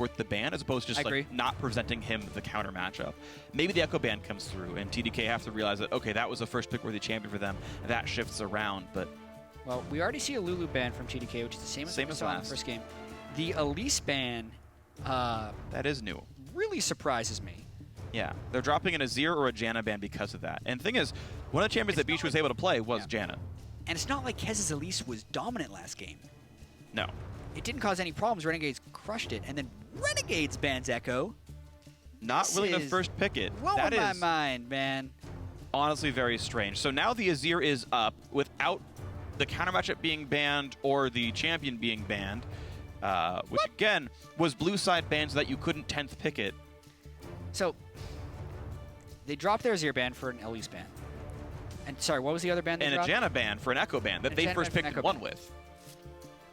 worth the ban as opposed to just like not presenting him the counter matchup. Maybe the Echo ban comes through and TDK have to realize that, okay, that was a first pick worthy champion for them. That shifts around, but... Well, we already see a Lulu ban from TDK, which is the same as we saw in the first game. The Elise ban... that is new. Really surprises me. Yeah, they're dropping an Azir or a Janna ban because of that. And the thing is, one of the champions that Bischu was able to play was Janna. And it's not like Kez's Elise was dominant last game. No. It didn't cause any problems. Renegades crushed it. And then Renegades bans Echo. Not willing to first pick it. Blowing my mind, man. Honestly, very strange. So now the Azir is up without the counter matchup being banned or the champion being banned, which again was blue side banned so that you couldn't 10th pick it. So they dropped their Azir ban for an Elise ban. And sorry, what was the other ban they dropped? And a Janna ban for an Echo ban that they first picked and won with.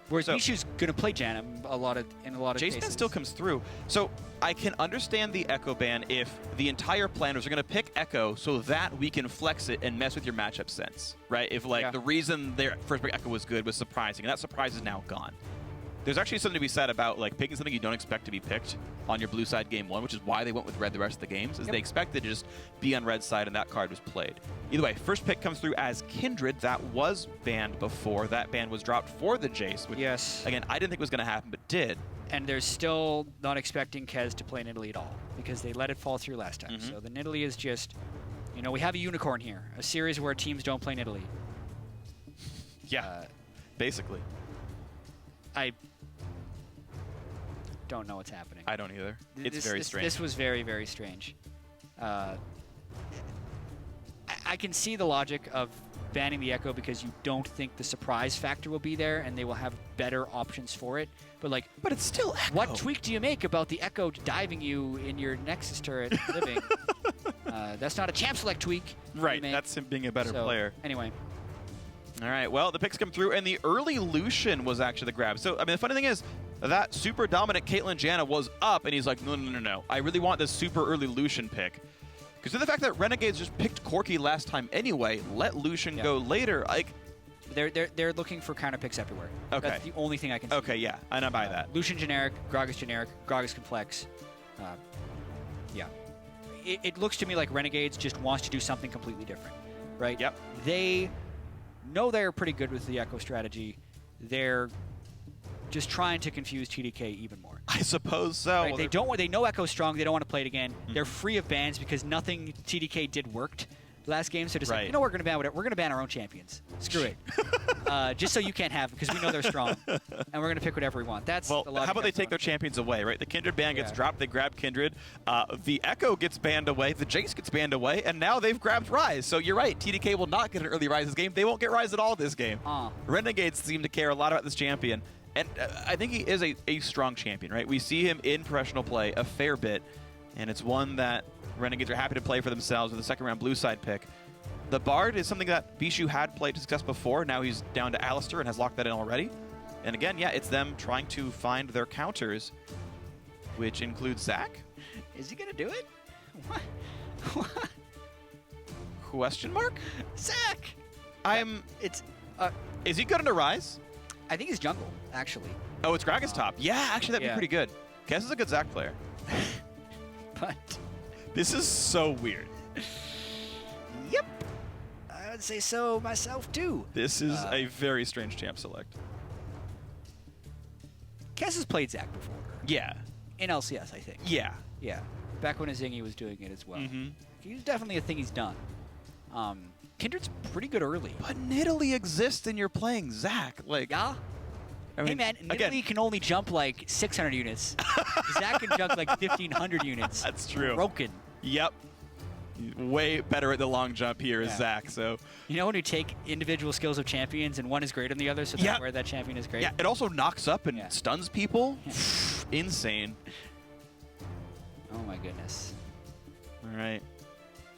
Whereas Bischu's going to play Janna in a lot of cases. Jason still comes through. So I can understand the Echo ban if the entire plan was we're going to pick Echo so that we can flex it and mess with your matchup sense, right? If like the reason their first pick Echo was good was surprising, and that surprise is now gone. There's actually something to be said about like picking something you don't expect to be picked on your blue side game one, which is why they went with red the rest of the games, is they expected to just be on red side and that card was played. Either way, first pick comes through as Kindred. That was banned before. That ban was dropped for the Jace, which again, I didn't think was going to happen, but did. And they're still not expecting Kez to play Nidalee at all because they let it fall through last time. So the Nidalee is just, you know, we have a unicorn here, a series where teams don't play Nidalee. Yeah, basically. I don't know what's happening. I don't either. It's very strange. This was very, very strange. I can see the logic of banning the Echo because you don't think the surprise factor will be there and they will have better options for it. But like, but it's still Echo. What tweak do you make about the Echo diving you in your Nexus turret living? That's not a champ select tweak. Right, that's him being a better player. Anyway. All right, well, the picks come through, and the early Lucian was actually the grab. So, I mean, the funny thing is, that super dominant Caitlyn Janna was up, and he's like, no. I really want this super early Lucian pick. Because of the fact that Renegades just picked Corki last time anyway, let Lucian go later. Like, they're looking for counter picks everywhere. Okay. That's the only thing I can see. Okay, yeah, I don't buy that. Lucian generic, Gragas complex. Yeah. It looks to me like Renegades just wants to do something completely different, right? Yep. They know they're pretty good with the Echo strategy. They're just trying to confuse TDK even more. I suppose so. Right? They know Echo's strong. They don't want to play it again. They're free of bans because nothing TDK did worked last game. So just like, you know, we're going to ban whatever. We're going to ban our own champions. Screw it. Just so you can't have them because we know they're strong, and we're going to pick whatever we want. That's the logic. How about they take their champions away, right? The Kindred ban gets dropped. They grab Kindred. The Echo gets banned away. The Jace gets banned away, and now they've grabbed Ryze. So you're right. TDK will not get an early Ryze this game. They won't get Ryze at all this game. Renegades seem to care a lot about this champion. And I think he is a strong champion, right? We see him in professional play a fair bit, and it's one that Renegades are happy to play for themselves with a second-round blue side pick. The Bard is something that Bischu had played to success before. Now he's down to Alistar and has locked that in already. And again, yeah, it's them trying to find their counters, which includes Zach. Is he going to do it? What? Question mark? Zach! Is he good into Ryze? I think he's jungle, actually. Oh, it's Gragas top. Yeah, actually, that'd be pretty good. Kez is a good Zac player. But this is so weird. Yep. I would say so myself, too. This is a very strange champ select. Kez has played Zac before. Yeah. In LCS, I think. Yeah. Yeah. Back when Azingi was doing it as well. He's definitely a thing he's done. Kindred's pretty good early. But Nidalee exists and you're playing Zac. Like, yeah. I mean, hey man, Nidalee can only jump like 600 units. Zac can jump like 1,500 units. That's true. Broken. Yep. Way better at the long jump here is Zac. So you know when you take individual skills of champions and one is greater than the other, so that's where that champion is great? Yeah, it also knocks up and stuns people. Insane. Oh my goodness. All right.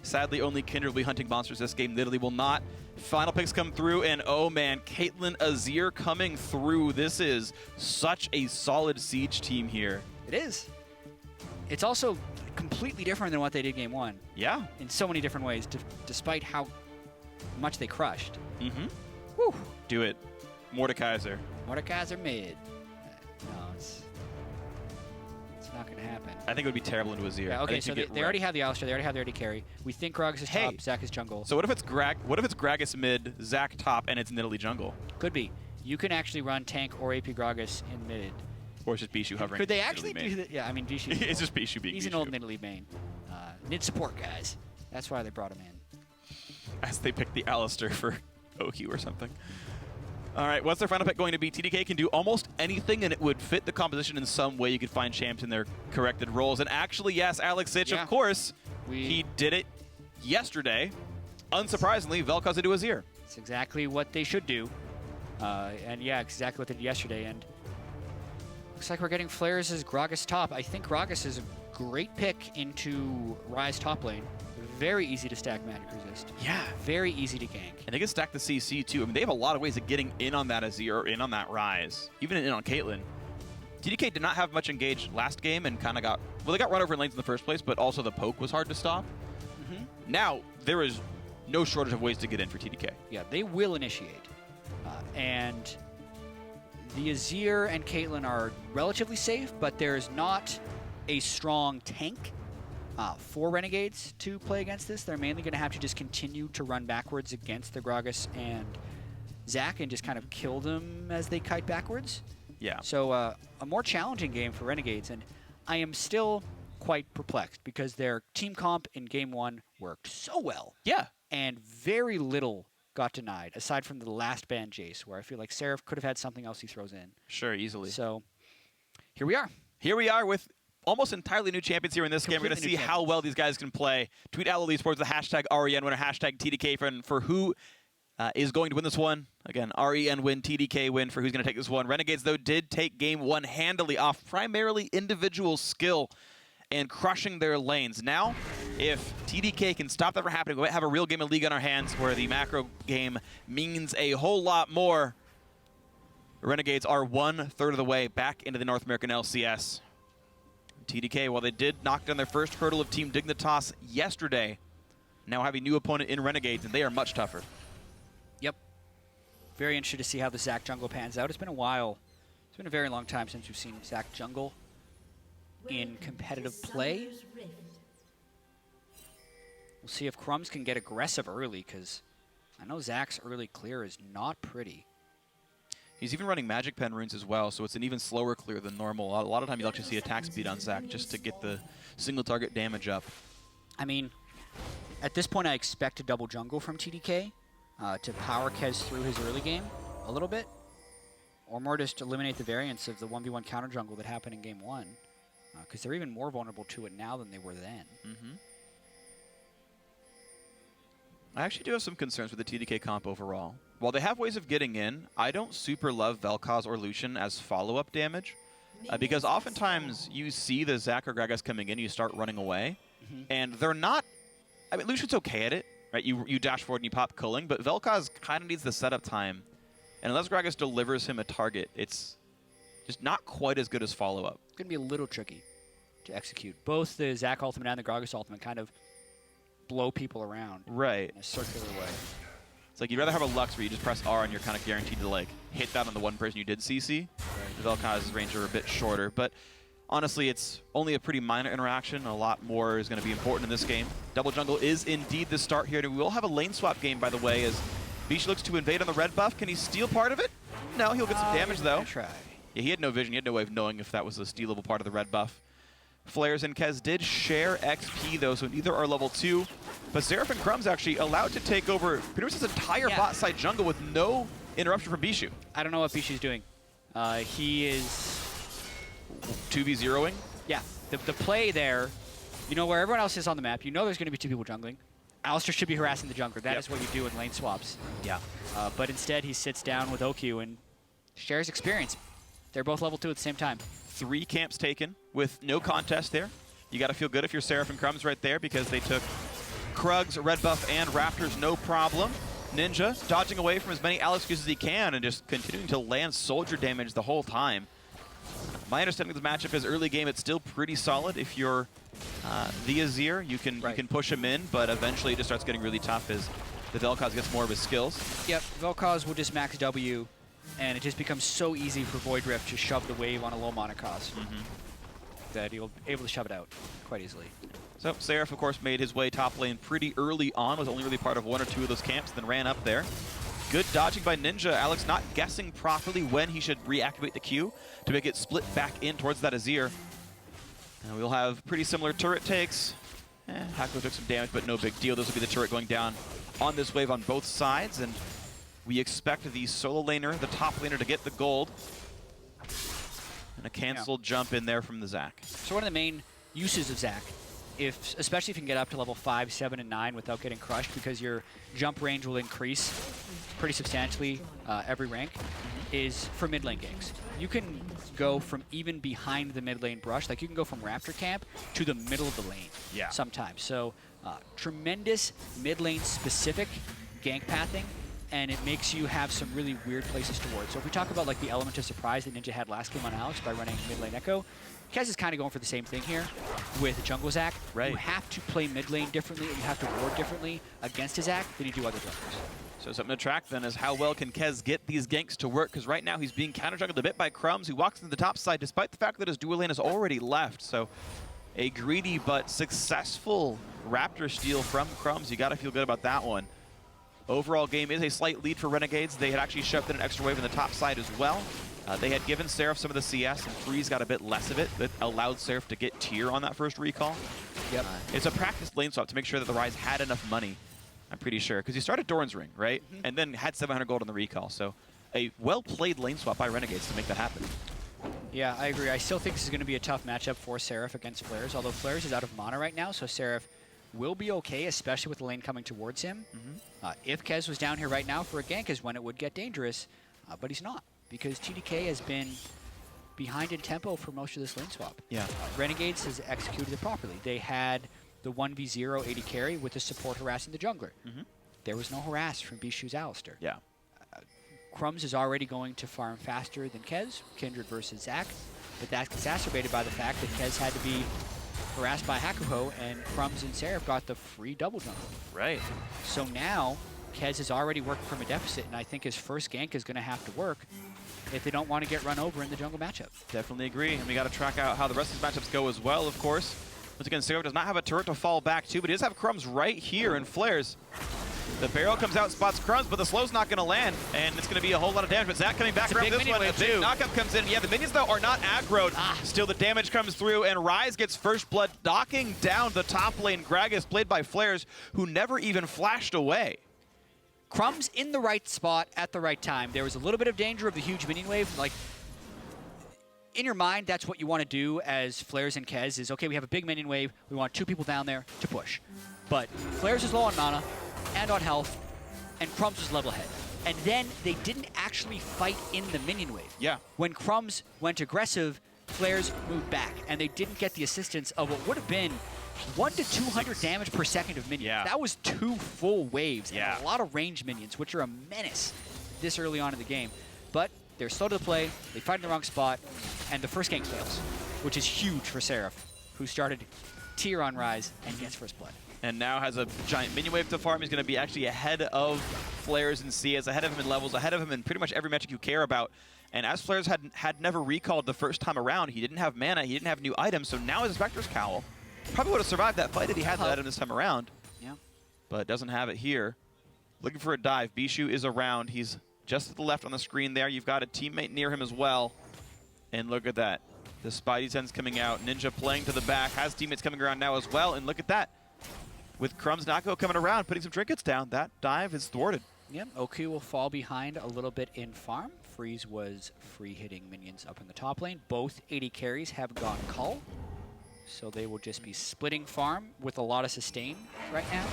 Sadly, only Kindred will be hunting monsters this game. Nidalee will not. Final picks come through, and oh man, Caitlyn Azir coming through. This is such a solid Siege team here. It is. It's also completely different than what they did game one. Yeah. In so many different ways, despite how much they crushed. Woo. Do it. Mordekaiser. Mordekaiser mid. No, it's going to happen. I think it would be terrible into Azir. Yeah, okay, so they already have the Alistar, they already have the AD carry. We think Gragas is top, Zac is jungle. So what if it's Gragas mid, Zac top, and it's Nidalee jungle? Could be. You can actually run tank or AP Gragas in mid. Or it's just Bischu hovering. Could they actually do that? Yeah, I mean, Bischu. It's just Bischu being He's Bischu. an old Nidalee main. Mid support, guys. That's why they brought him in. As they picked the Alistar for OQ or something. All right, what's their final pick going to be? TDK can do almost anything, and it would fit the composition in some way. You could find champs in their corrected roles. And actually, yes, Alex Sitch, of course, he did it yesterday. Unsurprisingly, Vel'Koz into Azir. It's exactly what they should do. And yeah, exactly what they did yesterday. And looks like we're getting Flarezs' Gragas top. I think Gragas is a great pick into Ryze top lane. Very easy to stack magic resist. Yeah. Very easy to gank. And they can stack the CC too. I mean, they have a lot of ways of getting in on that Azir or in on that Ryze. Even in on Caitlyn. TDK did not have much engaged last game and kind of got... Well, they got run over in lanes in the first place, but also the poke was hard to stop. Now, there is no shortage of ways to get in for TDK. Yeah, they will initiate. And the Azir and Caitlyn are relatively safe, but there's not a strong tank for Renegades to play against this. They're mainly going to have to just continue to run backwards against the Gragas and Zac and just kind of kill them as they kite backwards. Yeah. So a more challenging game for Renegades, and I am still quite perplexed because their team comp in Game 1 worked so well. Yeah. And very little got denied, aside from the last ban Jace, where I feel like Seraph could have had something else he throws in. Sure, easily. So here we are. Here we are with almost entirely new champions here in this game. We're going to see how well these guys can play. Tweet Allo Esports the hashtag REN winner, hashtag TDK for who is going to win this one. Again, REN win, TDK win for who's going to take this one. Renegades, though, did take Game 1 handily off primarily individual skill and crushing their lanes. Now, if TDK can stop that from happening, we might have a real game of League on our hands where the macro game means a whole lot more. Renegades are 1/3 of the way back into the North American LCS. TDK, while they did knock down their first hurdle of Team Dignitas yesterday, now have a new opponent in Renegades, and they are much tougher. Yep. Very interested to see how the Zac jungle pans out. It's been a while. It's been a very long time since we've seen Zac jungle in competitive play. We'll see if Crumbzz can get aggressive early, because I know Zac's early clear is not pretty. He's even running Magic Pen runes as well, so it's an even slower clear than normal. A lot of time you'll actually see attack speed on Zac just to get the single target damage up. I mean, at this point I expect a double jungle from TDK to power Kez through his early game a little bit, or more just eliminate the variance of the 1v1 counter jungle that happened in Game 1, because they're even more vulnerable to it now than they were then. I actually do have some concerns with the TDK comp overall. While they have ways of getting in, I don't super love Vel'Koz or Lucian as follow-up damage, because oftentimes you see the Zac or Gragas coming in, you start running away, and they're not... I mean, Lucian's okay at it, right? You dash forward and you pop culling, but Vel'Koz kind of needs the setup time, and unless Gragas delivers him a target, it's just not quite as good as follow-up. It's going to be a little tricky to execute. Both the Zac ultimate and the Gragas ultimate kind of blow people around in a circular way. It's like you'd rather have a Lux where you just press R and you're kind of guaranteed to like hit that on the one person you did CC. The Vel'Koz's range are a bit shorter, but honestly, it's only a pretty minor interaction. A lot more is going to be important in this game. Double jungle is indeed the start here, and we will have a lane swap game, by the way, as Bischu looks to invade on the red buff. Can he steal part of it? No, he'll get some damage though. Yeah, he had no vision. He had no way of knowing if that was a stealable part of the red buff. Flarezs and Kez did share XP though, so neither are level 2. But Seraph and Crumbzz actually allowed to take over pretty much this entire bot side jungle with no interruption from Bischu. I don't know what Bishu's doing. He is 2v0ing? Yeah, the play there, you know where everyone else is on the map, you know there's going to be 2 people jungling. Alistar should be harassing the jungler. That is what you do in lane swaps. Yeah. But instead he sits down with OQ and shares experience. They're both level 2 at the same time. 3 camps taken with no contest there. You got to feel good if you're Seraph and Crumbzz right there, because they took Krugs, red buff, and Raptors, no problem. Ninja dodging away from as many Alex as he can and just continuing to land soldier damage the whole time. My understanding of the matchup is early game, it's still pretty solid. If you're the Azir, you can push him in, but eventually it just starts getting really tough as the Vel'Koz gets more of his skills. Yep, Vel'Koz will just max W, and it just becomes so easy for Void Rift to shove the wave on a low mana cost. that he'll be able to shove it out quite easily. So Seraph, of course, made his way top lane pretty early on, was only really part of 1 or 2 of those camps, then ran up there. Good dodging by Ninja. Alex not guessing properly when he should reactivate the Q to make it split back in towards that Azir. And we'll have pretty similar turret takes. Hakuho took some damage, but no big deal. This will be the turret going down on this wave on both sides, and we expect the solo laner, the top laner, to get the gold. And a canceled jump in there from the Zac. So one of the main uses of Zac, especially if you can get up to level 5, 7, and 9 without getting crushed, because your jump range will increase pretty substantially every rank, is for mid lane ganks. You can go from even behind the mid lane brush, like you can go from Raptor camp to the middle of the lane sometimes. So tremendous mid lane specific gank pathing, and it makes you have some really weird places to ward. So if we talk about like the element of surprise that Ninja had last game on Alex by running mid lane Echo, Kez is kind of going for the same thing here with Jungle Zac. Right. You have to play mid lane differently, and you have to ward differently against a Zac than you do other junglers. So something to track then is how well can Kez get these ganks to work, because right now he's being counter-jungled a bit by Crumbzz, who walks into the top side despite the fact that his dual lane is already left. So a greedy but successful Raptor steal from Crumbzz. You got to feel good about that one. Overall game is a slight lead for Renegades. They had actually shoved in an extra wave in the top side as well. They had given Seraph some of the CS, and Flarezs got a bit less of it. That allowed Seraph to get tier on that first recall. Yep. It's a practice lane swap to make sure that the Ryze had enough money, I'm pretty sure. Because you started Doran's Ring, right? And then had 700 gold on the recall. So a well-played lane swap by Renegades to make that happen. Yeah, I agree. I still think this is going to be a tough matchup for Seraph against Flarezs, although Flarezs is out of mana right now, so Seraph will be okay, especially with the lane coming towards him. If Kez was down here right now for a gank is when it would get dangerous, but he's not, because TDK has been behind in tempo for most of this lane swap. Yeah. Renegades has executed it properly. They had the 1v0 AD carry with the support harassing the jungler. There was no harass from Bischu's Alistar. Yeah. Crumbzz is already going to farm faster than Kez, Kindred versus Zac, but that's exacerbated by the fact that Kez had to be harassed by Hakuho, and Crumbzz and Seraph got the free double jungle. Right. So now, Kez is already working from a deficit, and I think his first gank is going to have to work if they don't want to get run over in the jungle matchup. Definitely agree, and we got to track out how the rest of these matchups go as well, of course. Once again, Seraph does not have a turret to fall back to, but he does have Crumbzz right here in Flarezs. The barrel comes out, spots Crumbzz, but the slow's not going to land, and it's going to be a whole lot of damage. But Zac coming back around this one. A big knockup comes in. Yeah, the minions, though, are not aggroed. Still, the damage comes through, and Ryze gets first blood, knocking down the top lane Gragas, played by Flarezs, who never even flashed away. Crumbzz in the right spot at the right time. There was a little bit of danger of the huge minion wave. Like, in your mind, that's what you want to do as Flarezs and Kez is, okay, we have a big minion wave. We want 2 people down there to push. But Flarezs is low on mana and on health, and Crumbzz was level head. And then they didn't actually fight in the minion wave. Yeah. When Crumbzz went aggressive, Flarezs moved back, and they didn't get the assistance of what would have been 1 to 200 damage per second of minions. Yeah. That was 2 full waves, Yeah. and a lot of range minions, which are a menace this early on in the game. But they're slow to the play, they fight in the wrong spot, and the first gank fails, which is huge for Seraph, who started tier on Ryze and gets first blood. And now has a giant minion wave to farm. He's going to be actually ahead of Flarezs and CS, ahead of him in levels, ahead of him in pretty much every metric you care about. And as Flarezs had never recalled the first time around, he didn't have mana, he didn't have new items, so now his Spectre's Cowl probably would have survived that fight if he had that item this time around. Yeah. But doesn't have it here. Looking for a dive. Bischu is around. He's just to the left on the screen there. You've got a teammate near him as well. And look at that. The Spidey sense coming out. Ninja playing to the back. Has teammates coming around now as well. And look at that. With Crumbzz Nako coming around, putting some trinkets down, that dive is thwarted. Yep, Oku will fall behind a little bit in farm. Freeze was free hitting minions up in the top lane. Both AD carries have gone Cull, so they will just be splitting farm with a lot of sustain right now.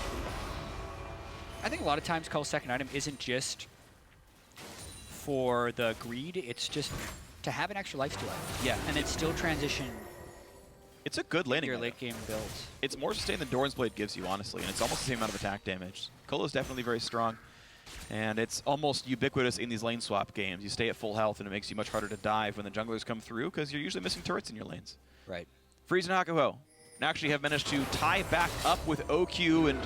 I think a lot of times Cull's second item isn't just for the greed, it's just to have an extra lifesteal item. Yeah. And then still transition It's a good laning your item. late game builds. It's more sustain than Doran's Blade gives you, honestly, and it's almost the same amount of attack damage. Colo is definitely very strong, and it's almost ubiquitous in these lane swap games. You stay at full health, and it makes you much harder to dive when the junglers come through, because you're usually missing turrets in your lanes. Right. Flarezs and Hakuho actually have managed to tie back up with OQ and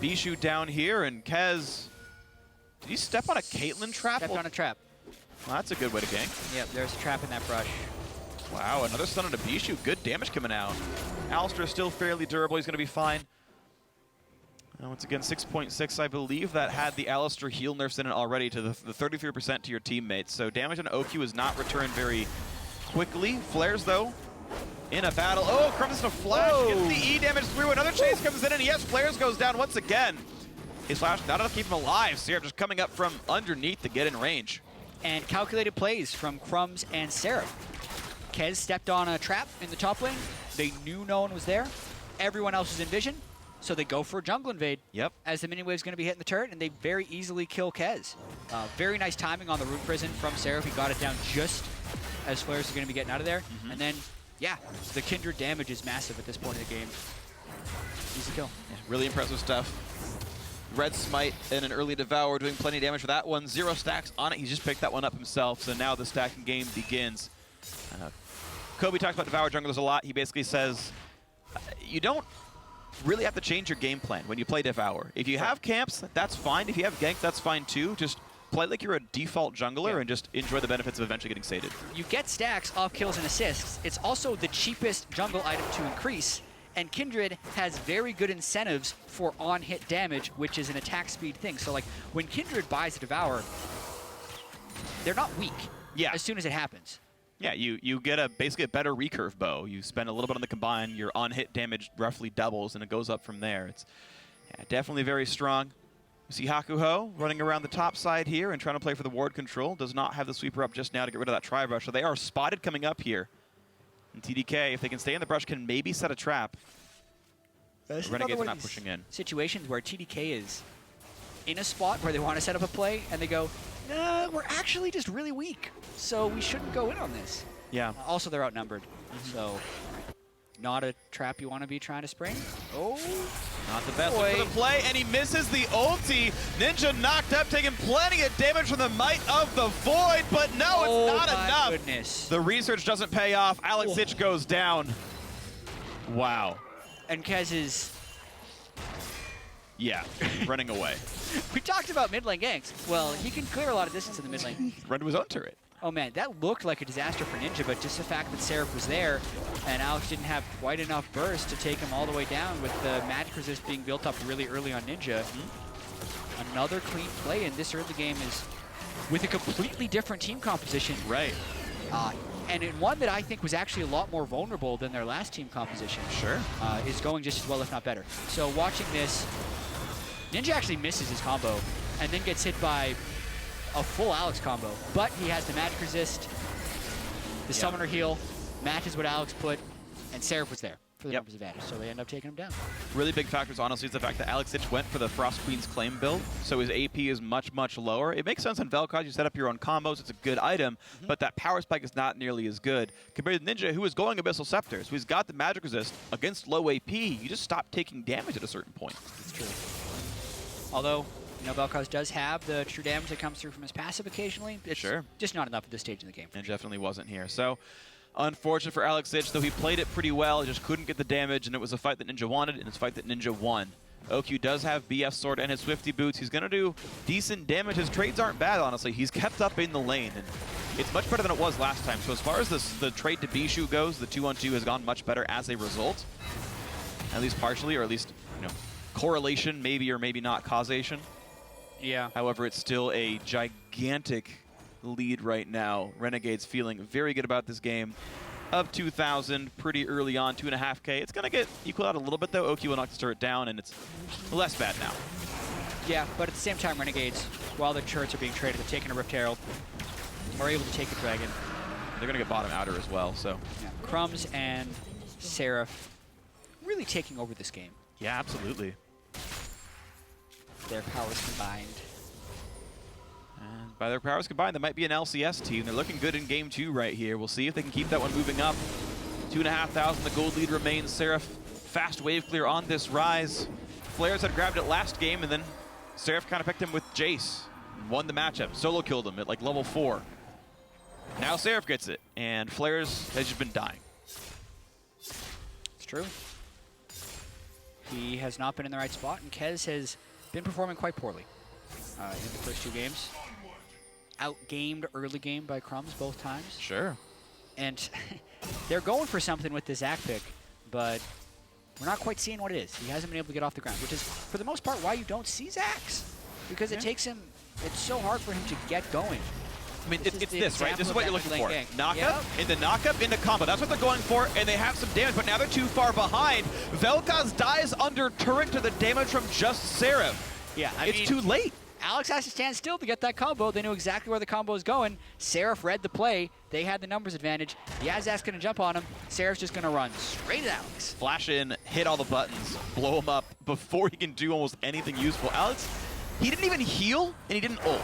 Bischu down here, and Kez, did he step on a Caitlyn trap? Stepped on a trap. Well, that's a good way to gank. Yep, there's a trap in that brush. Wow, another stun on a Bischu. Good damage coming out. Alistar is still fairly durable. He's going to be fine. Once again, 6.6. I believe that had the Alistar heal nerfs in it already to the 33% to your teammates. So damage on OQ is not returned very quickly. Flarezs, though, in a battle. Oh, Crumbzz in a flash. Gets the E damage through. Another chase comes in, and yes, Flarezs goes down once again. His flash not enough to keep him alive. Seraph just coming up from underneath to get in range. And calculated plays from Crumbzz and Seraph. Kez stepped on a trap in the top lane. They knew no one was there. Everyone else was in vision. So they go for a jungle invade. Yep. As the minion wave's going to be hitting the turret, and they very easily kill Kez. Very nice timing on the Rune Prison from Seraph. He got it down just as Flarezs is going to be getting out of there. And then, yeah, the Kindred damage is massive at this point in the game. Easy kill. Yeah, really impressive stuff. Red Smite and an early Devour doing plenty of damage for that one. 0 stacks on it. He just picked that one up himself. So now the stacking game begins. Kobe talks about Devour junglers a lot. He basically says, you don't really have to change your game plan when you play Devour. If you have camps, that's fine. If you have ganks, that's fine too. Just play like you're a default jungler and just enjoy the benefits of eventually getting sated. You get stacks off kills and assists. It's also the cheapest jungle item to increase. And Kindred has very good incentives for on-hit damage, which is an attack speed thing. So like when Kindred buys a Devour, they're not weak as soon as it happens. Yeah, you get basically a better recurve bow. You spend a little bit on the combine, your on-hit damage roughly doubles, and it goes up from there. It's definitely very strong. We see Hakuho running around the top side here and trying to play for the ward control. Does not have the sweeper up just now to get rid of that tri-brush. So they are spotted coming up here. And TDK, if they can stay in the brush, can maybe set a trap. Renegades are not pushing in. Situations where TDK is in a spot where they want to set up a play, and they go, nah, we're actually just really weak, so we shouldn't go in on this. Yeah. Also, they're outnumbered, so not a trap you want to be trying to spring. Oh. Not the best one for the play, and he misses the ulti. Ninja knocked up, taking plenty of damage from the might of the Void, but no, it's not enough. Goodness. The research doesn't pay off. AlexSitch goes down. Wow. And Kez is... yeah, running away. We talked about mid lane ganks. Well, he can clear a lot of distance in the mid lane. Run to his own turret. Oh man, that looked like a disaster for Ninja, but just the fact that Seraph was there and Alex didn't have quite enough burst to take him all the way down with the magic resist being built up really early on Ninja. Another clean play in this early game is with a completely different team composition. Right. And in one that I think was actually a lot more vulnerable than their last team composition. Sure. Is going just as well, if not better. So watching this, Ninja actually misses his combo and then gets hit by a full Alex combo. But he has the magic resist, the summoner heal, matches what Alex put, and Seraph was there for the numbers advantage. So they end up taking him down. Really big factors, honestly, is the fact that AlexSitch went for the Frost Queen's Claim build, so his AP is much, much lower. It makes sense on Vel'Koz. You set up your own combos. It's a good item, but that power spike is not nearly as good. Compared to Ninja, who is going Abyssal Scepter, so he's got the magic resist against low AP. You just stop taking damage at a certain point. That's true. Although, you know, Vel'Koz does have the true damage that comes through from his passive occasionally. It's just not enough at this stage in the game. It definitely wasn't here. So, unfortunate for AlexSitch, though he played it pretty well. He just couldn't get the damage, and it was a fight that Ninja wanted, and it's a fight that Ninja won. OQ does have BF Sword and his Swifty Boots. He's going to do decent damage. His trades aren't bad, honestly. He's kept up in the lane, and it's much better than it was last time. So as far as the trade to Bischu goes, the 2-on-2 has gone much better as a result. At least partially, or at least, you know, correlation, maybe or maybe not causation. Yeah. However, it's still a gigantic lead right now. Renegades feeling very good about this game. Up 2,000 pretty early on, 2.5K. It's going to get equal out a little bit, though. OQ will knock the turret down, and it's less bad now. Yeah, but at the same time, Renegades, while their turrets are being traded, they're taking a Rift Herald, are able to take a Dragon. They're going to get bottom outer as well, so. Yeah. Crumbzz and Seraph really taking over this game. Yeah, absolutely. Their powers combined. And by their powers combined, that might be an LCS team. They're looking good in game 2 right here. We'll see if they can keep that one moving up. 2,500, the gold lead remains. Seraph, fast wave clear on this Ryze. Flarezs had grabbed it last game, and then Seraph kind of picked him with Jace. And won the matchup. Solo killed him at like level 4. Now Seraph gets it, and Flarezs has just been dying. It's true. He has not been in the right spot, and Kez has been performing quite poorly in the first 2 games. Outgamed early game by Crumbzz both times. Sure. And they're going for something with this Zac pick, but we're not quite seeing what it is. He hasn't been able to get off the ground, which is, for the most part, why you don't see Zacs. Because it takes him, it's so hard for him to get going. I mean, it's this, right? This is what you're looking for. Knock-up, yep. Knock-up, into combo. That's what they're going for, and they have some damage, but now they're too far behind. Vel'Koz dies under turret to the damage from just Seraph. Yeah, I mean, it's too late. Alex has to stand still to get that combo. They knew exactly where the combo was going. Seraph read the play. They had the numbers advantage. Zac's going to jump on him. Seraph's just going to run straight at Alex. Flash in, hit all the buttons, blow him up before he can do almost anything useful. Alex, he didn't even heal, and he didn't ult.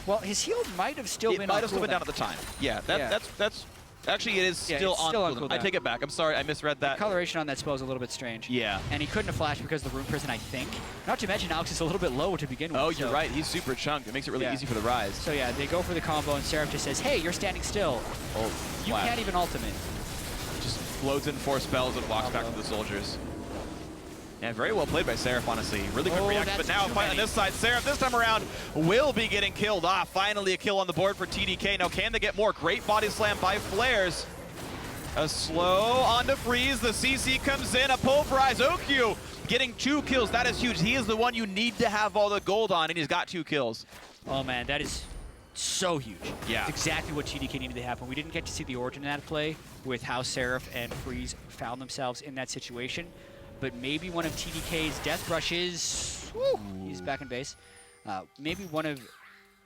Well, his heal might have still been on cooldown. It might have still been down at the time. Yeah, that's actually, it is still on cooldown. I take it back. I'm sorry, I misread that. The coloration on that spell is a little bit strange. Yeah. And he couldn't have flashed because of the Rune Prison, I think. Not to mention, Alex is a little bit low to begin with. Oh, you're right. He's super chunked. It makes it really easy for the Ryze. So yeah, they go for the combo, and Seraph just says, hey, you're standing still. Oh, you can't even ultimate. Just floats in 4 spells and walks back to the soldiers. Yeah, very well played by Seraph, honestly. Really good reaction. But now, fight on this side. Seraph, this time around, will be getting killed off. Finally, a kill on the board for TDK. Now, can they get more? Great body slam by Flarezs. A slow onto Freeze. The CC comes in. A pulverize. OQ getting 2 kills. That is huge. He is the one you need to have all the gold on, and he's got 2 kills. Oh, man, that is so huge. Yeah. It's exactly what TDK needed to happen. We didn't get to see the origin of that play with how Seraph and Freeze found themselves in that situation. But maybe one of TDK's death brushes, he's back in base. Maybe one of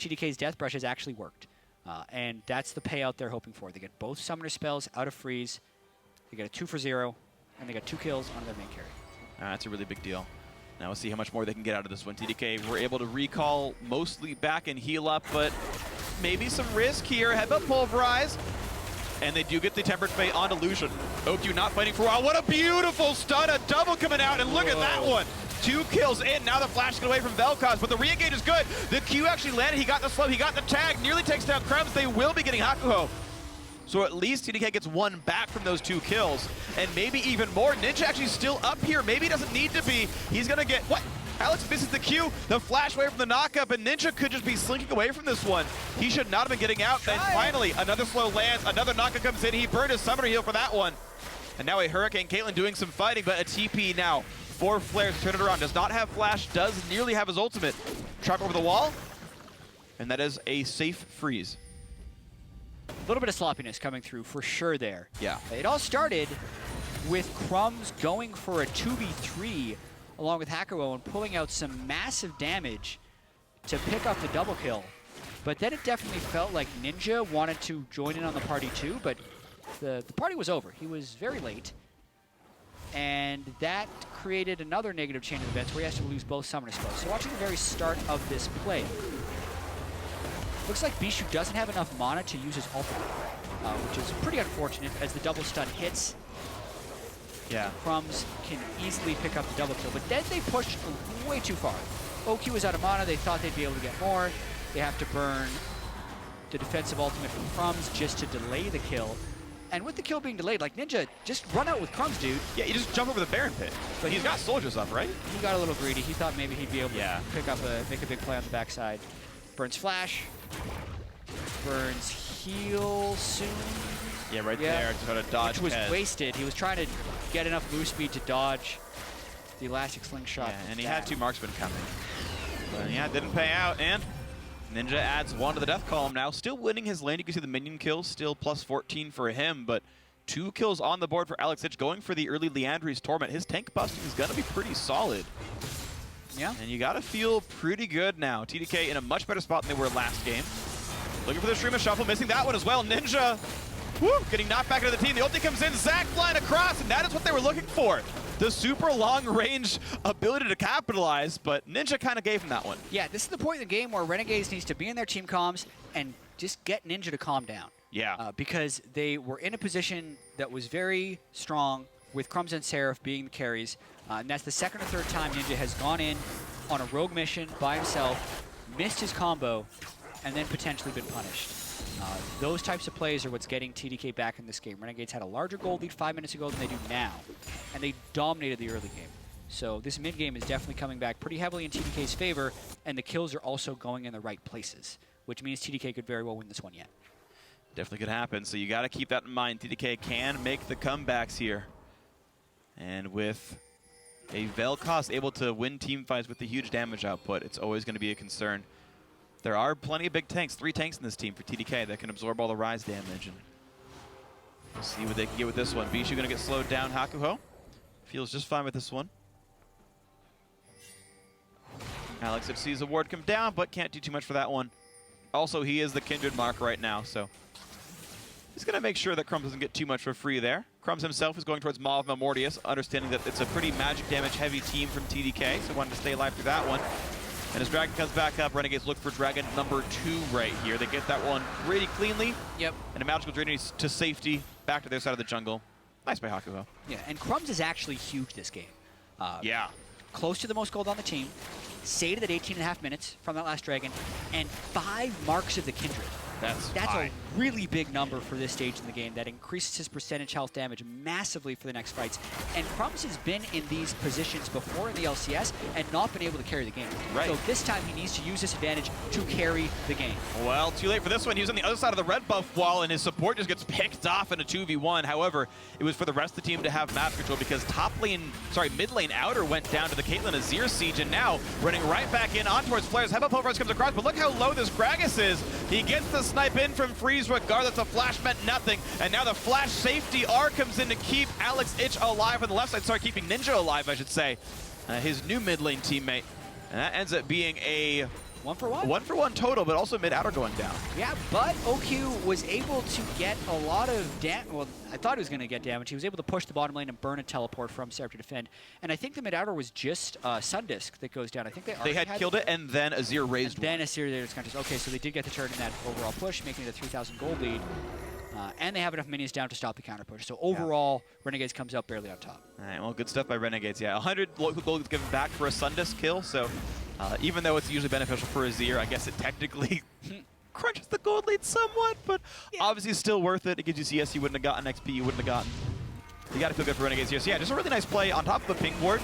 TDK's death brushes actually worked. And that's the payout they're hoping for. They get both summoner spells out of Freeze. They get a 2 for 0, and they got 2 kills on their main carry. That's a really big deal. Now we'll see how much more they can get out of this one. TDK were able to recall mostly back and heal up, but maybe some risk here. Headbutt pulverize. And they do get the Tempered Fate onto Lucian. OQ not fighting for a while. What a beautiful stun. A double coming out, and look at that one. 2 kills in. Now the flash get away from Vel'Koz, but the re-engage is good. The Q actually landed. He got the slow. He got the tag. Nearly takes down Crumbzz. They will be getting Hakuho. So at least TDK gets 1 back from those 2 kills. And maybe even more. Ninja actually still up here. Maybe he doesn't need to be. He's going to get... What? Alex misses the Q, the flash away from the knockup, and Ninja could just be slinking away from this one. He should not have been getting out. And finally, another slow lands, another knockup comes in. He burned his summoner heal for that one. And now a Hurricane Caitlyn doing some fighting, but a TP now for Flarezs to turn it around. Does not have flash, does nearly have his ultimate. Trap over the wall, and that is a safe freeze. A little bit of sloppiness coming through for sure there. Yeah. It all started with Crumbzz going for a 2v3 along with Hakuho and pulling out some massive damage to pick up the double kill. But then it definitely felt like Ninja wanted to join in on the party too, but the party was over. He was very late. And that created another negative chain of events where he has to lose both summoner spells. So watching the very start of this play, looks like Bischu doesn't have enough mana to use his ultimate, which is pretty unfortunate as the double stun hits. Yeah. Crumbzz can easily pick up the double kill, but then they pushed way too far. OQ was out of mana. They thought they'd be able to get more. They have to burn the defensive ultimate from Crumbzz just to delay the kill. And with the kill being delayed, like Ninja, just run out with Crumbzz, dude. Yeah, you just jump over the Baron Pit. But he's got soldiers up, right? He got a little greedy. He thought maybe he'd be able to pick up make a big play on the backside. Burns flash. Burns heal soon. Yeah, right there to try to dodge. Which was wasted. He was trying to get enough move speed to dodge the elastic slingshot. Yeah, and he had 2 marksmen coming. But yeah, it didn't pay out, and Ninja adds 1 to the death column now. Still winning his lane. You can see the minion kills, still plus 14 for him, but 2 kills on the board for Alex Hitch, going for the early Leandri's Torment. His tank busting is going to be pretty solid. Yeah. And you got to feel pretty good now. TDK in a much better spot than they were last game. Looking for the Stream of Shuffle, missing that one as well. Ninja, getting knocked back into the team. The ulti comes in, Zac flying across, and that is what they were looking for. The super long-range ability to capitalize, but Ninja kind of gave him that one. Yeah, this is the point in the game where Renegades needs to be in their team comms and just get Ninja to calm down. Yeah. Because they were in a position that was very strong with Crumbzz and Seraph being the carries. And that's the 2nd or 3rd time Ninja has gone in on a rogue mission by himself, missed his combo, and then potentially been punished. Those types of plays are what's getting TDK back in this game. Renegades had a larger gold lead 5 minutes ago than they do now, and they dominated the early game. So this mid game is definitely coming back pretty heavily in TDK's favor, and the kills are also going in the right places, which means TDK could very well win this one yet. Definitely could happen, so you got to keep that in mind. TDK can make the comebacks here. And with a Vel'Koz able to win team fights with the huge damage output, it's always going to be a concern. There are plenty of big tanks, 3 tanks in this team for TDK that can absorb all the Ryze damage. And we'll see what they can get with this one. Bischu going to get slowed down. Hakuho feels just fine with this one. Alex sees the ward come down, but can't do too much for that one. Also, he is the Kindred mark right now, so he's going to make sure that Crumbzz doesn't get too much for free there. Crumbzz himself is going towards Maw of Mortius, understanding that it's a pretty magic damage heavy team from TDK, so wanted to stay alive through that one. And as Dragon comes back up, Renegades look for Dragon number 2 right here. They get that one pretty cleanly. Yep. And a magical journey to safety, back to their side of the jungle. Nice by Hakuho. Yeah, and Crumbzz is actually huge this game. Yeah. Close to the most gold on the team. Sated at 18.5 minutes from that last Dragon, and 5 marks of the Kindred. That's a really big number for this stage in the game. That increases his percentage health damage massively for the next fights. And Crumbzz has been in these positions before in the LCS and not been able to carry the game. Right. So this time he needs to use this advantage to carry the game. Well, too late for this one. He was on the other side of the red buff wall, and his support just gets picked off in a 2v1. However, it was for the rest of the team to have map control because mid lane outer went down to the Caitlyn Azir siege, and now running right back in on towards Flarezs. Headbutt Pulverize comes across, but look how low this Gragas is. He gets the snipe in from Freeze regardless. The flash meant nothing, and now the flash safety R comes in to keep Alex Ich alive on the left side. Sorry, keeping Ninja alive, I should say. His new mid lane teammate. And that ends up being a 1-for-1? 1-for-1 total, but also mid outer going down. Yeah, but OQ was able to get a lot of damage. Well, I thought he was going to get damage. He was able to push the bottom lane and burn a teleport from Seraph to defend. And I think the mid outer was just Sundisk that goes down. I think they had killed it, and then Azir raised one. Then Azir there was kind of okay, so they did get the turn in that overall push, making it a 3,000 gold lead. And they have enough minions down to stop the counter push. So overall, Renegades comes out barely on top. All right, well, good stuff by Renegades. Yeah, 100 local gold is given back for a Sundisk kill. So even though it's usually beneficial for Azir, I guess it technically crunches the gold lead somewhat, but obviously still worth it. It gives you CS you wouldn't have gotten, XP you wouldn't have gotten. You got to feel good for Renegades here. So yeah, just a really nice play on top of the ping ward.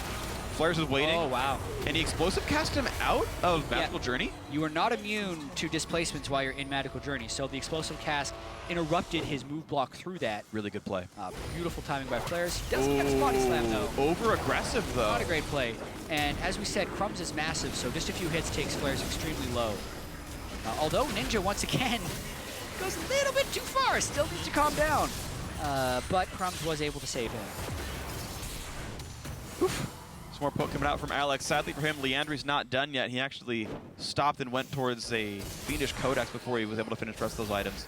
Flarezs is waiting. Oh, wow. And he explosive cast him out of Magical Journey. You are not immune to displacements while you're in Magical Journey, so the explosive cast interrupted his move block through that. Really good play. Beautiful timing by Flarezs. He doesn't get his body slam, though. Over-aggressive, though. Not a great play. And as we said, Crumbzz is massive, so just a few hits takes Flarezs extremely low. Although Ninja, once again, goes a little bit too far. Still needs to calm down. But Crumbzz was able to save him. Oof. More poke coming out from Alex. Sadly for him, Liandry's not done yet. He actually stopped and went towards a Fiendish Codex before he was able to finish the rest of those items.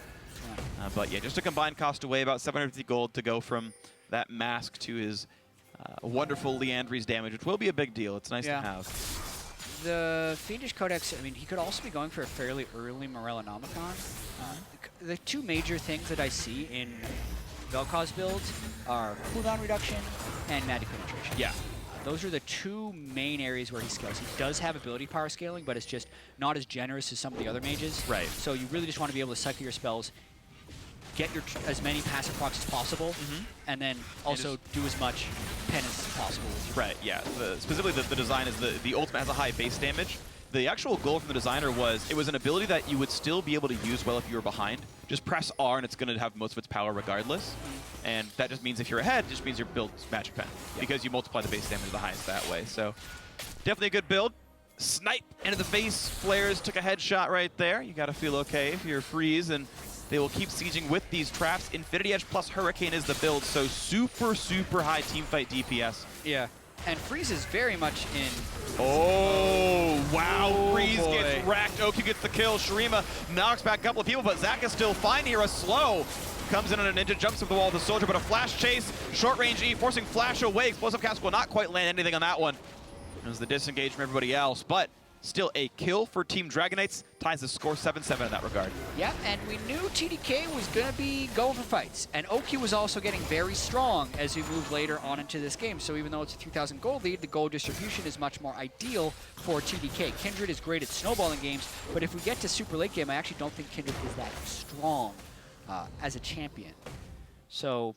But yeah, just a combined cost away, about 750 gold to go from that mask to his wonderful Liandry's damage, which will be a big deal. It's nice to have. The Fiendish Codex, I mean, he could also be going for a fairly early Morellonomicon. The 2 major things that I see in Vel'Koz builds are cooldown reduction and magic penetration. Yeah. Those are the 2 main areas where he scales. He does have ability power scaling, but it's just not as generous as some of the other mages. Right. So you really just want to be able to cycle your spells, get as many passive procs as possible, and then also do as much penance as possible. Right, yeah. Specifically, the design is the ultimate has a high base damage. The actual goal from the designer was, it was an ability that you would still be able to use well if you were behind. Just press R and it's going to have most of its power regardless. And that just means if you're ahead, it just means your build's Magic Pen. Because you multiply the base damage the highest that way. So definitely a good build. Snipe into the face. Flarezs took a headshot right there. You got to feel okay if you're Freeze, and they will keep sieging with these traps. Infinity Edge plus Hurricane is the build, so super, super high teamfight DPS. Yeah. And Freeze is very much in... Oh, wow. Freeze gets wrecked. OQ gets the kill. Shurima knocks back a couple of people, but Zac is still fine here. A slow comes in on a Ninja, jumps up the wall of the Soldier, but a flash chase, short range E, forcing Flash away. Explosive cast will not quite land anything on that one. It was the disengage from everybody else, but still a kill for Team Dragonites. Ties the score 7-7 in that regard. Yeah, and we knew TDK was going to be going for fights. And OQ was also getting very strong as we move later on into this game. So even though it's a 3,000 gold lead, the gold distribution is much more ideal for TDK. Kindred is great at snowballing games, but if we get to super late game, I actually don't think Kindred is that strong as a champion. So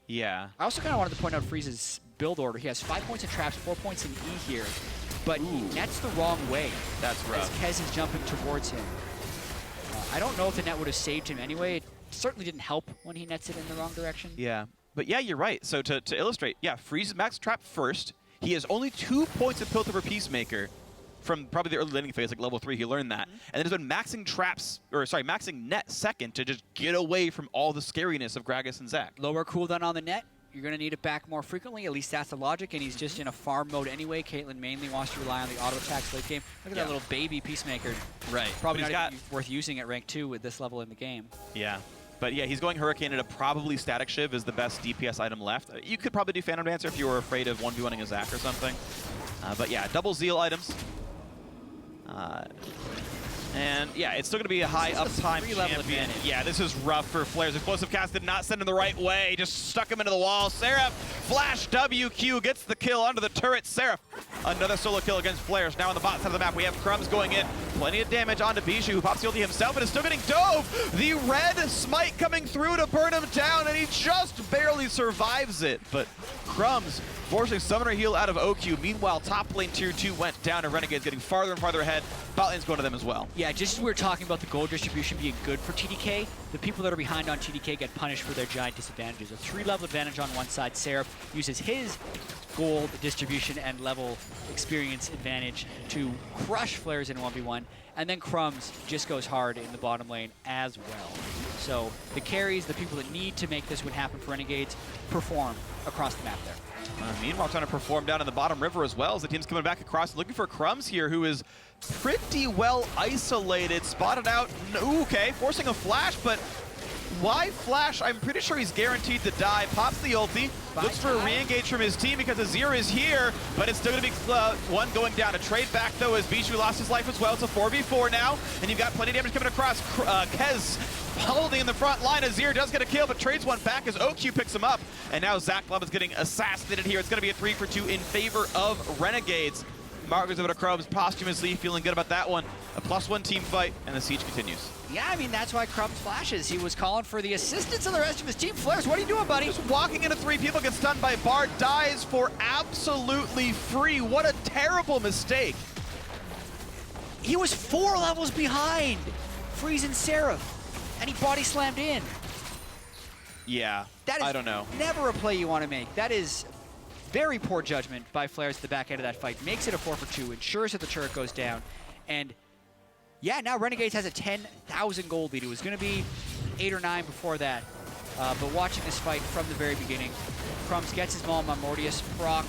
yeah. I also kind of wanted to point out Freeze's build order. He has 5 points in traps, 4 points in E here. But he nets the wrong way. That's rough. As Kez is jumping towards him. I don't know if the net would have saved him anyway. certainly didn't help when he nets it in the wrong direction. Yeah, but yeah, you're right. So to illustrate, yeah, freezes max trap first. He has only 2 points of Piltover Peacemaker from probably the early laning phase, like level 3, he learned that. And then has been maxing traps, or sorry, maxing net second to just get away from all the scariness of Gragas and Zac. Lower cooldown on the net. You're going to need it back more frequently. At least that's the logic. And he's just in a farm mode anyway. Caitlyn mainly wants to rely on the auto attacks late game. Look at that little baby Peacemaker. Right. Probably not even worth using at rank 2 with this level in the game. Yeah. But yeah, he's going Hurricane into probably Static Shiv is the best DPS item left. You could probably do Phantom Dancer if you were afraid of 1v1ing a Zac or something. But yeah, double Zeal items. And yeah, it's still going to be a high uptime champion. Yeah, this is rough for Flarezs. Explosive Cast did not send him the right way. Just stuck him into the wall. Seraph, flash WQ, gets the kill onto the turret. Seraph, another solo kill against Flarezs. Now on the bot side of the map, we have Crumbzz going in. Plenty of damage onto Bischu, who pops the ulti himself, and is still getting dove. The red smite coming through to burn him down, and he just barely survives it. But Crumbzz forcing Summoner Heal out of OQ. Meanwhile, top lane tier 2 went down, and Renegades getting farther and farther ahead. Bot lane's going to them as well. Yeah, just as we were talking about the gold distribution being good for TDK, the people that are behind on TDK get punished for their giant disadvantages. A 3-level advantage on one side. Seraph uses his gold distribution and level experience advantage to crush Flarezs in 1v1, and then Crumbzz just goes hard in the bottom lane as well. So the carries, the people that need to make this one happen for Renegades, perform across the map there. Meanwhile, trying to perform down in the bottom river as well as the team's coming back across, looking for Crumbzz here, who is pretty well isolated, spotted out. Ooh, okay, forcing a flash, but why flash? I'm pretty sure he's guaranteed to die. Pops the ulti, looks for a re-engage from his team because Azir is here, but it's still going to be one going down. A trade back, though, as Bischu lost his life as well. It's a 4v4 now, and you've got plenty of damage coming across. Kez holding in the front line. Azir does get a kill, but trades one back as OQ picks him up. And now Zac Love is getting assassinated here. It's going to be a 3-for-2 in favor of Renegades. Mark goes over to Crumbzz posthumously, feeling good about that one. A +1 team fight, and the siege continues. Yeah, I mean, that's why Crumbzz flashes. He was calling for the assistance of the rest of his team. Flarezs, what are you doing, buddy? Just walking into 3 people, gets stunned by Bard, dies for absolutely free. What a terrible mistake. He was 4 levels behind, freezing Seraph, and he body slammed in. Yeah, that is I don't know. Never a play you want to make. That is very poor judgment by Flarezs at the back end of that fight. Makes it a 4-for-2, ensures that the turret goes down. And yeah, now Renegades has a 10,000 gold lead. It was going to be 8 or 9 before that. But watching this fight from the very beginning, Crumbzz gets his Maul Mortius proc,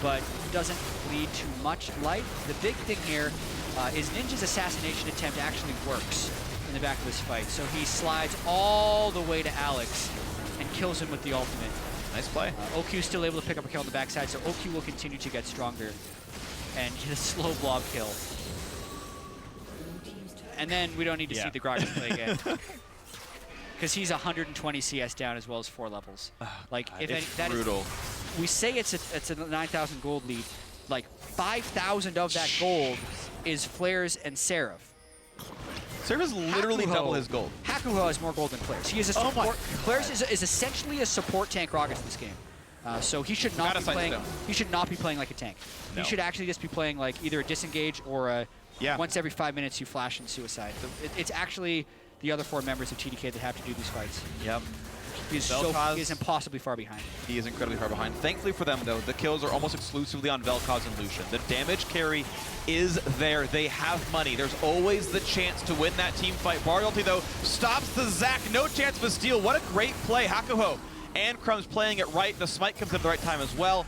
but doesn't bleed too much life. The big thing here is Ninja's assassination attempt actually works in the back of this fight. So he slides all the way to Alex and kills him with the ultimate. Nice play. OQ is still able to pick up a kill on the backside, so OQ will continue to get stronger and get a slow blob kill. And then we don't need to see the Gragas play again. Because he's 120 CS down as well as 4 levels. Like, God, that brutal. We say it's a 9,000 gold lead. Like, 5,000 of that gold is Flarezs and Seraph. Seraph is literally double his gold. Hakuho has more gold than Flarezs. He is a support. Flarezs is essentially a support tank Gragas in this game. So he should not be playing. He should not be playing like a tank. No. He should actually just be playing like either a disengage or a once every 5 minutes you flash and suicide. It's actually the other 4 members of TDK that have to do these fights. Yep. He is impossibly far behind. He is incredibly far behind. Thankfully for them, though, the kills are almost exclusively on Vel'Koz and Lucian. The damage carry is there. They have money. There's always the chance to win that team fight. Bard ulti, though, stops the Zac. No chance of a steal. What a great play. Hakuho and Crumbzz playing it right. The smite comes at the right time as well.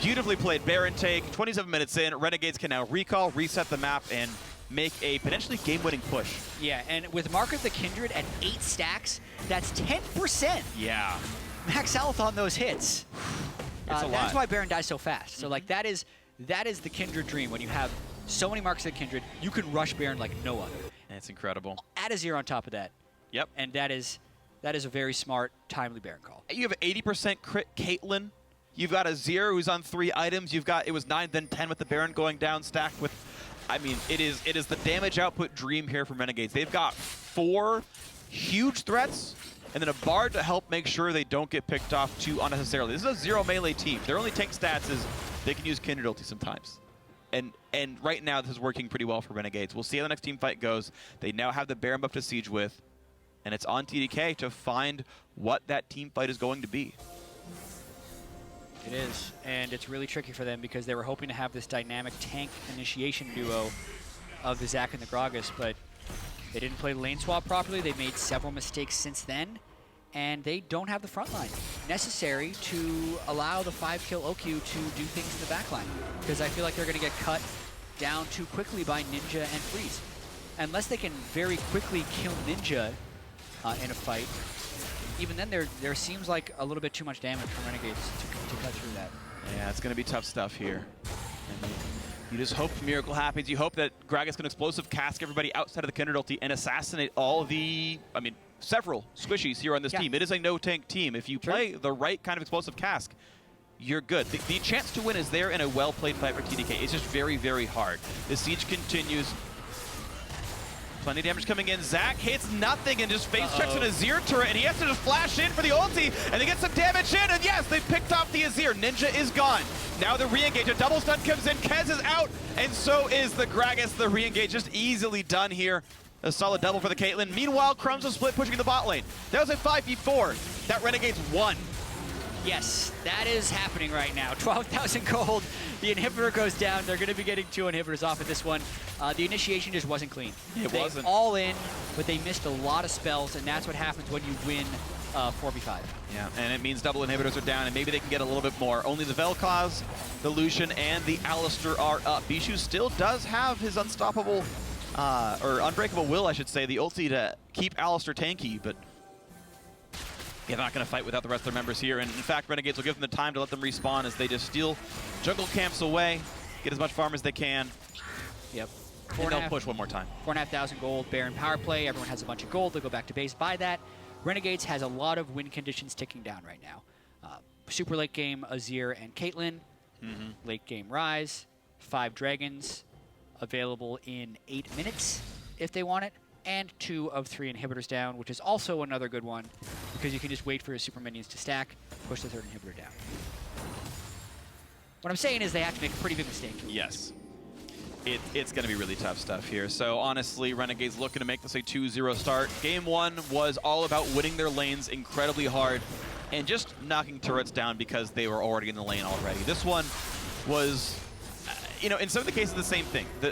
Beautifully played Baron take. 27 minutes in. Renegades can now recall, reset the map, and make a potentially game-winning push. Yeah, and with Mark of the Kindred at 8 stacks, that's 10%. Yeah. Max health on those hits. That's lot. why Baron dies so fast. So like that is the Kindred dream. When you have so many Marks of the Kindred, you can rush Baron like no other. It's incredible. Add Azir on top of that. Yep. And that is a very smart, timely Baron call. You have 80% crit Caitlyn. You've got Azir who's on 3 items. You've got, it was 9, then 10 with the Baron going down, stacked with, I mean, it is the damage output dream here from Renegades. They've got 4 huge threats, and then a Bard to help make sure they don't get picked off too unnecessarily. This is a 0 melee team. Their only tank stats is they can use Kindred ulti sometimes. And right now, this is working pretty well for Renegades. We'll see how the next team fight goes. They now have the Baron buff to siege with. And it's on TDK to find what that team fight is going to be. It is, and it's really tricky for them because they were hoping to have this dynamic tank initiation duo of the Zac and the Gragas, but they didn't play the lane swap properly. They made several mistakes since then, and they don't have the front line necessary to allow the 5-kill OQ to do things in the back line, because I feel like they're going to get cut down too quickly by Ninja and Freeze. Unless they can very quickly kill Ninja in a fight, even then there seems like a little bit too much damage from Renegades to cut through that. Yeah, it's going to be tough stuff here. And you just hope a miracle happens. You hope that Gragas can explosive cask everybody outside of the Kindred ulti and assassinate all of the, I mean, several squishies here on this team. It is a no-tank team. If you play the right kind of explosive cask, you're good. The chance to win is there in a well-played fight for TDK. It's just very, very hard. The siege continues. Plenty of damage coming in. Zac hits nothing and just face checks an Azir turret, and he has to just flash in for the ulti, and they get some damage in, and yes, they picked off the Azir. Ninja is gone. Now the re-engage. A double stun comes in. Kez is out, and so is the Gragas. The re-engage just easily done here. A solid double for the Caitlyn. Meanwhile, Crumbzz was split pushing the bot lane. That was a 5v4. That Renegades won. Yes, that is happening right now. 12,000 gold. The inhibitor goes down. They're going to be getting 2 inhibitors off of this one. The initiation just wasn't clean. They wasn't. All in, but they missed a lot of spells, and that's what happens when you win 4v5. Yeah, and it means double inhibitors are down, and maybe they can get a little bit more. Only the Vel'Koz, the Lucian, and the Alistar are up. Bischu still does have his unstoppable, or unbreakable will, I should say, the ulti to keep Alistar tanky, but they're not going to fight without the rest of their members here. And in fact, Renegades will give them the time to let them respawn as they just steal jungle camps away, get as much farm as they can. Yep. And they'll push one more time. 4,500 gold, Baron power play. Everyone has a bunch of gold. They'll go back to base, buy that. Renegades has a lot of win conditions ticking down right now. Super late game, Azir and Caitlyn. Late game, Ryze. 5 dragons available in 8 minutes if they want it. And 2 of 3 inhibitors down, which is also another good one because you can just wait for your super minions to stack, push the 3rd inhibitor down. What I'm saying is they have to make a pretty big mistake. Yes. It's going to be really tough stuff here. So honestly, Renegades looking to make this a 2-0 start. Game 1 was all about winning their lanes incredibly hard and just knocking turrets down because they were already in the lane already. This one was, you know, in some of the cases, the same thing. The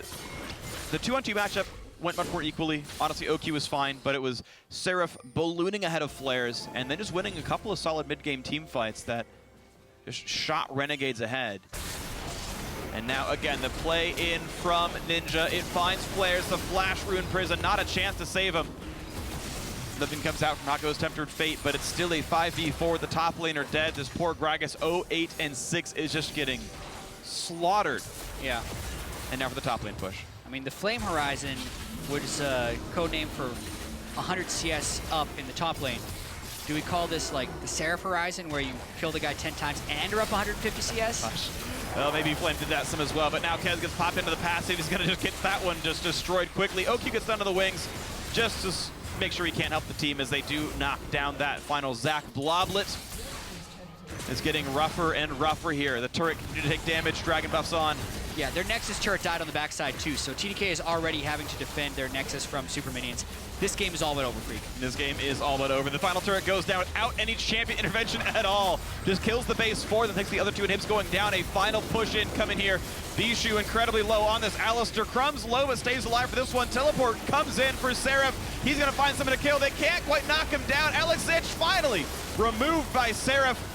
2-on-2 matchup went much more equally. Honestly, OQ was fine, but it was Seraph ballooning ahead of Flarezs and then just winning a couple of solid mid-game team fights that just shot Renegades ahead. And now, again, the play in from Ninja. It finds Flarezs, the Flash Ruin Prison. Not a chance to save him. Nothing comes out from Hakuho's Tempted Fate, but it's still a 5v4. The top lane are dead. This poor Gragas, 0-8 and 6, is just getting slaughtered. Yeah. And now for the top lane push. I mean, the Flame Horizon was a code name for 100 CS up in the top lane. Do we call this like the Seraph Horizon, where you kill the guy 10 times and are up 150 CS? Gosh. Well, maybe Flame did that some as well, but now Kez gets popped into the passive. He's going to just get that one just destroyed quickly. OQ gets down to the wings just to make sure he can't help the team as they do knock down that final Zac. Bloblet is getting rougher and rougher here. The turret continues to take damage. Dragon buffs on. Yeah, their Nexus turret died on the backside too, so TDK is already having to defend their Nexus from super minions. This game is all but over, Phreak. This game is all but over. The final turret goes down without any champion intervention at all. Just kills the base 4, then takes the other 2 inhibs going down. A final push in coming here. Bischu incredibly low on this Alistar. Crumbzz low but stays alive for this one. Teleport comes in for Seraph. He's going to find someone to kill. They can't quite knock him down. LXH finally removed by Seraph.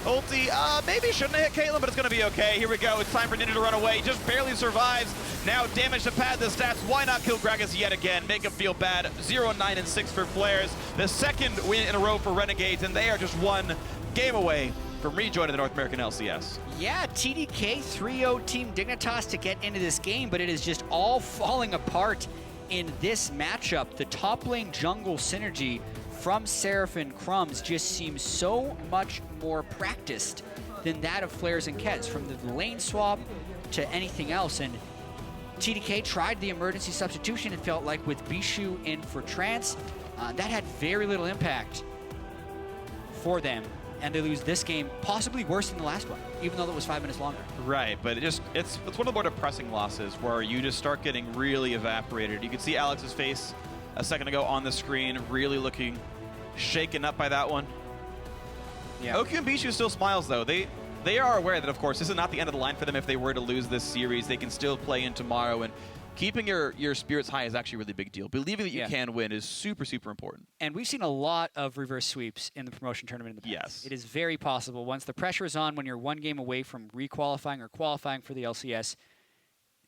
Ulti, maybe shouldn't have hit Caitlyn, but it's going to be okay. Here we go. It's time for Ninja to run away. Just barely survives. Now damage to pad the stats. Why not kill Gragas yet again? Make him feel bad. 0-9 and 6 for Flarezs. The 2nd win in a row for Renegades, and they are just 1 game away from rejoining the North American LCS. Yeah, TDK 3-0 Team Dignitas to get into this game, but it is just all falling apart in this matchup. The top lane jungle synergy from Seraph and Crumbzz just seems so much more practiced than that of Flarezs and Kez, from the lane swap to anything else. And TDK tried the emergency substitution and felt like with Bischu in for Trance, that had very little impact for them. And they lose this game, possibly worse than the last one, even though it was 5 minutes longer. Right, but it's one of the more depressing losses where you just start getting really evaporated. You can see Alex's face a second ago on the screen, really looking shaken up by that one. Yeah. OQ and Bischu still smiles, though. They are aware that, of course, this is not the end of the line for them. If they were to lose this series, they can still play in tomorrow, and keeping your spirits high is actually a really big deal. Believing that you can win is super, super important. And we've seen a lot of reverse sweeps in the promotion tournament in the past. Yes. It is very possible. Once the pressure is on, when you're one game away from requalifying or qualifying for the LCS,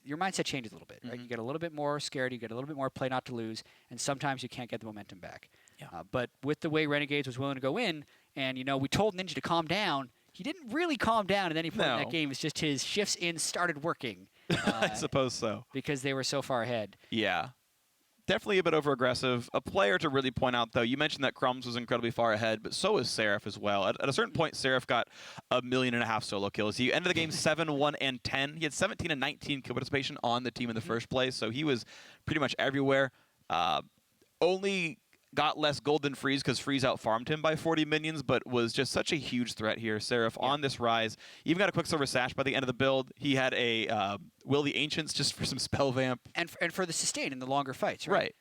your mindset changes a little bit, right? You get a little bit more scared, you get a little bit more play not to lose, and sometimes you can't get the momentum back. Yeah. But with the way Renegades was willing to go in, and, you know, we told Ninja to calm down, he didn't really calm down at any point in that game. It's just his shifts in started working. I suppose so. Because they were so far ahead. Yeah. Definitely a bit over-aggressive. A player to really point out, though, you mentioned that Crumbzz was incredibly far ahead, but so was Seraph as well. At a certain point, Seraph got 1.5 million solo kills. He ended the game 7-1 and 10. He had 17 and 19 kill participation on the team in the first place, so he was pretty much everywhere. Only got less gold than Flarezs because Flarezs out-farmed him by 40 minions, but was just such a huge threat here. Seraph on this Ryze. Even got a Quicksilver Sash by the end of the build. He had a Will the Ancients just for some spell vamp. And for the sustain in the longer fights, right?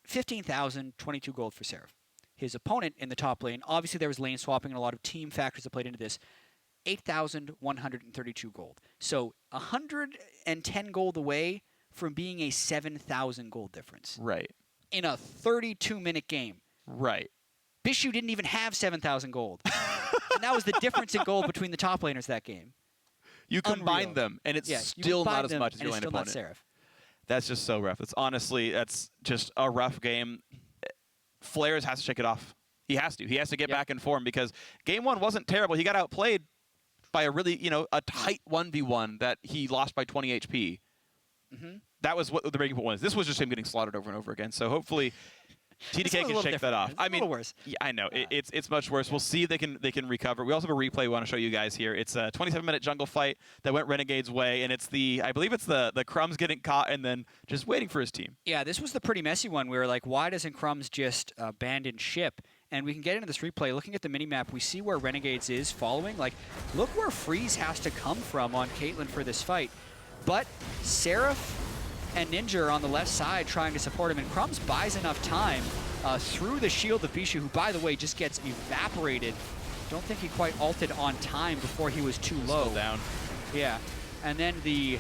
15,000, 22 gold for Seraph. His opponent in the top lane, obviously there was lane swapping and a lot of team factors that played into this, 8,132 gold. So 110 gold away from being a 7,000 gold difference. Right. In a 32-minute game. Right. Bischu didn't even have 7,000 gold. And that was the difference in gold between the top laners that game. You combine them, and it's still not as much as your lane opponent. Still not Seraph. That's just so rough. That's just a rough game. Flarezs has to shake it off. He has to. He has to get back in form because game one wasn't terrible. He got outplayed by a really, a tight 1v1 that he lost by 20 HP. That was what the breaking point was. This was just him getting slaughtered over and over again. So hopefully TDK can shake that off. I mean, worse. Yeah, I know. It's much worse. We'll see if they can recover. We also have a replay we want to show you guys here. It's a 27-minute jungle fight that went Renegade's way, and it's I believe it's the Crumbzz getting caught and then just waiting for his team. Yeah, this was the pretty messy one. We were like, why doesn't Crumbzz just abandon ship? And we can get into this replay. Looking at the minimap, we see where Renegades is following. Like, look where Flarezs has to come from on Caitlyn for this fight. But Seraph and Ninja are on the left side trying to support him, and Crumbzz buys enough time through the shield of Bischu, who, by the way, just gets evaporated. Don't think he quite ulted on time before he was too low. Still down. Yeah. And then the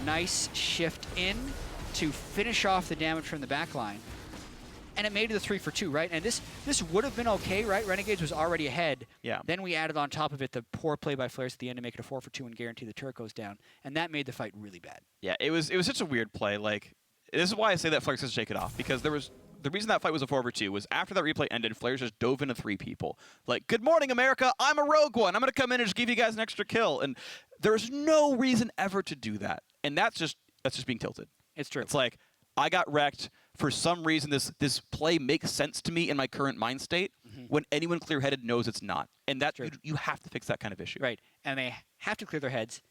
nice shift in to finish off the damage from the backline. And it made it a 3 for 2, right? And this would have been okay, right? Renegades was already ahead. Yeah. Then we added on top of it the poor play by Flarezs at the end to make it a 4 for 2 and guarantee the turret goes down. And that made the fight really bad. Yeah, it was such a weird play. Like, this is why I say that Flarezs has to shake it off, because the reason that fight was a 4 for 2 was after that replay ended, Flarezs just dove into 3 people. Like, good morning, America. I'm a rogue one. I'm going to come in and just give you guys an extra kill. And there's no reason ever to do that. And that's just being tilted. It's true. It's like, I got wrecked. For some reason, this play makes sense to me in my current mind state when anyone clear-headed knows it's not. And that you have to fix that kind of issue. Right. And they have to clear their heads,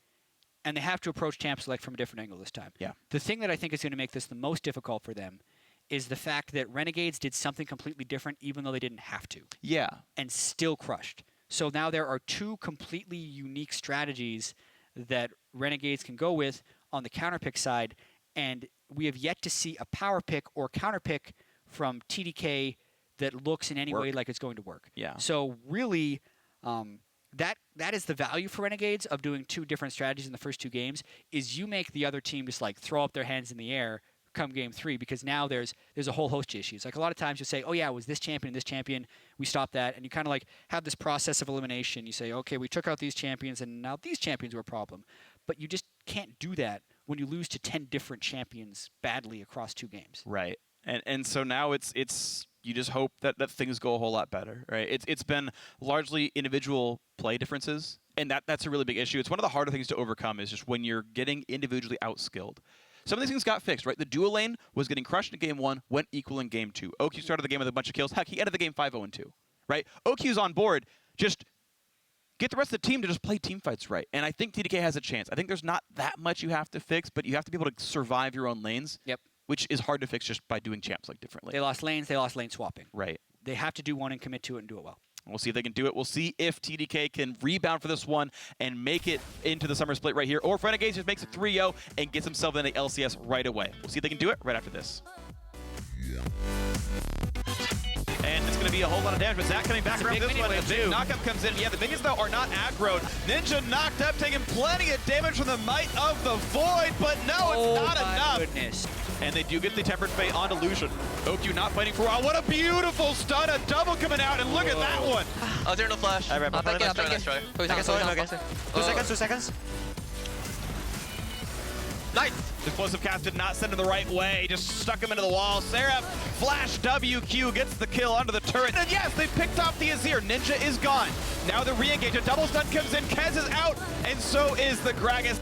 and they have to approach champ select from a different angle this time. Yeah. The thing that I think is going to make this the most difficult for them is the fact that Renegades did something completely different even though they didn't have to. Yeah. And still crushed. So now there are 2 completely unique strategies that Renegades can go with on the counterpick side, and we have yet to see a power pick or counter pick from TDK that looks in any way like it's going to work. Yeah. So really, that is the value for Renegades of doing 2 different strategies in the first 2 games, is you make the other team just like throw up their hands in the air come game 3, because now there's a whole host of issues. Like, a lot of times you'll say, oh yeah, it was this champion and this champion, we stopped that, and you kind of like have this process of elimination. You say, okay, we took out these champions and now these champions were a problem. But you just can't do that when you lose to 10 different champions badly across 2 games. Right. And so now it's you just hope that things go a whole lot better, right? It's been largely individual play differences, and that's a really big issue. It's one of the harder things to overcome, is just when you're getting individually outskilled. Some of these things got fixed, right? The dual lane was getting crushed in game 1, went equal in game 2. OQ started the game with a bunch of kills. Heck, he ended the game 5-0-2, right? OQ's on board. Just get the rest of the team to just play team fights right. And I think TDK has a chance. I think there's not that much you have to fix, but you have to be able to survive your own lanes. Yep. Which is hard to fix just by doing champs like differently. They lost lanes, they lost lane swapping. Right. They have to do one and commit to it and do it well. We'll see if they can do it. We'll see if TDK can rebound for this one and make it into the summer split right here, or if Renegades just makes it 3-0 and gets himself in the LCS right away. We'll see if they can do it right after this. And it's going to be a whole lot of damage, but Zatt coming back around this one. A big knockup comes in. Yeah, the minions, though, are not aggroed. Ninja knocked up, taking plenty of damage from the Might of the Void, but no, it's not enough. Goodness. And they do get the Tempered Fate onto Lucian. OQ not fighting for a while. What a beautiful stun. A double coming out, and look at that one. Oh, there no flash. I'll thank you. 2 seconds. Nice. Explosive cast did not send him the right way. Just stuck him into the wall. Seraph, flash WQ, gets the kill onto the turret. And yes, they picked off the Azir. Ninja is gone. Now the re-engage. A double stun comes in. Kez is out, and so is the Gragas.